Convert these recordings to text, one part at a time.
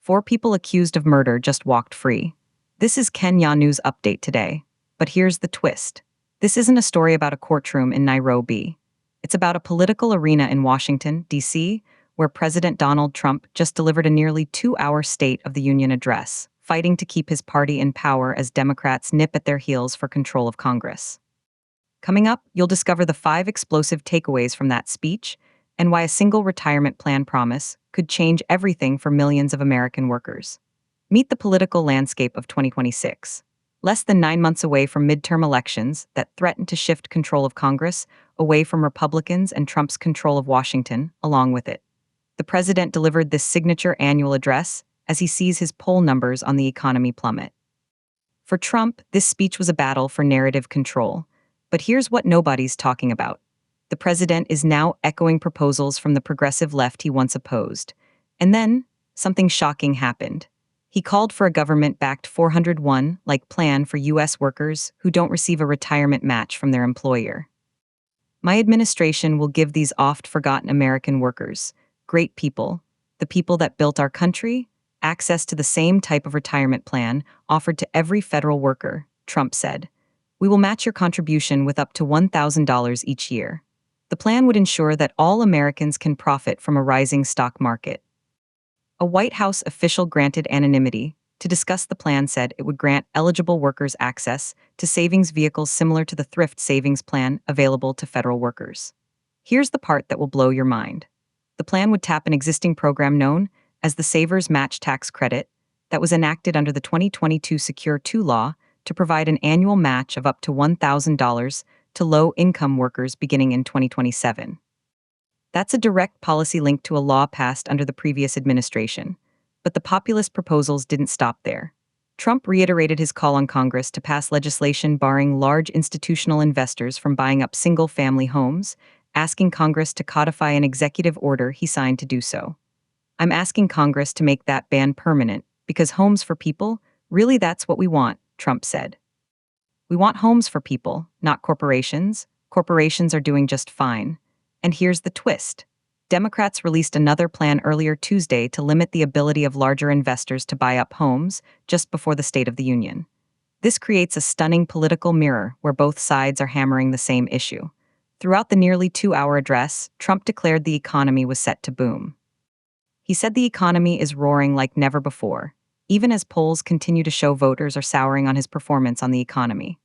4 people accused of murder just walked free. This is Kenya News Update today. But here's the twist. This isn't a story about a courtroom in Nairobi. It's about a political arena in Washington, D.C., where President Donald Trump just delivered a nearly 2-hour State of the Union address, fighting to keep his party in power as Democrats nip at their heels for control of Congress. Coming up, you'll discover the 5 explosive takeaways from that speech and why a single retirement plan promise could change everything for millions of American workers. Meet the political landscape of 2026. Less than 9 months away from midterm elections that threaten to shift control of Congress away from Republicans and Trump's control of Washington along with it. The president delivered this signature annual address as he sees his poll numbers on the economy plummet. For Trump, this speech was a battle for narrative control. But here's what nobody's talking about. The president is now echoing proposals from the progressive left he once opposed. And then, something shocking happened. He called for a government-backed 401-like plan for U.S. workers who don't receive a retirement match from their employer. My administration will give these oft-forgotten American workers, great people, the people that built our country, access to the same type of retirement plan offered to every federal worker, Trump said. We will match your contribution with up to $1,000 each year. The plan would ensure that all Americans can profit from a rising stock market. A White House official granted anonymity to discuss the plan said it would grant eligible workers access to savings vehicles similar to the thrift savings plan available to federal workers. Here's the part that will blow your mind. The plan would tap an existing program known as the Savers Match Tax Credit that was enacted under the 2022 Secure 2 law to provide an annual match of up to $1,000 to low-income workers beginning in 2027. That's a direct policy link to a law passed under the previous administration. But the populist proposals didn't stop there. Trump reiterated his call on Congress to pass legislation barring large institutional investors from buying up single-family homes, asking Congress to codify an executive order he signed to do so. I'm asking Congress to make that ban permanent, because homes for people, really that's what we want, Trump said. We want homes for people, not corporations. Corporations are doing just fine. And here's the twist. Democrats released another plan earlier Tuesday to limit the ability of larger investors to buy up homes just before the State of the Union. This creates a stunning political mirror where both sides are hammering the same issue. Throughout the nearly 2-hour address, Trump declared the economy was set to boom. He said the economy is roaring like never before, even as polls continue to show voters are souring on his performance on the economy.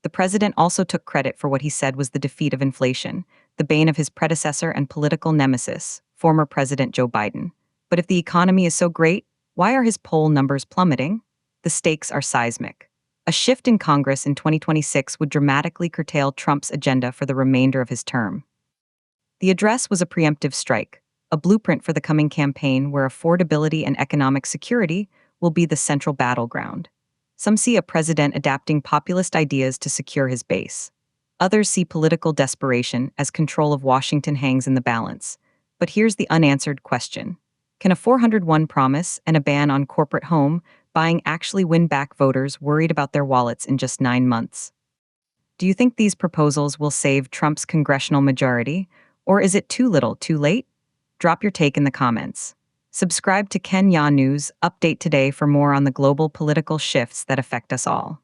The president also took credit for what he said was the defeat of inflation, the bane of his predecessor and political nemesis, former President Joe Biden. But if the economy is so great, why are his poll numbers plummeting? The stakes are seismic. A shift in Congress in 2026 would dramatically curtail Trump's agenda for the remainder of his term. The address was a preemptive strike, a blueprint for the coming campaign where affordability and economic security will be the central battleground. Some see a president adapting populist ideas to secure his base. Others see political desperation as control of Washington hangs in the balance. But here's the unanswered question. Can a 401 promise and a ban on corporate home buying actually win back voters worried about their wallets in just 9 months? Do you think these proposals will save Trump's congressional majority, or is it too little, too late? Drop your take in the comments. Subscribe to Kenya News Update today for more on the global political shifts that affect us all.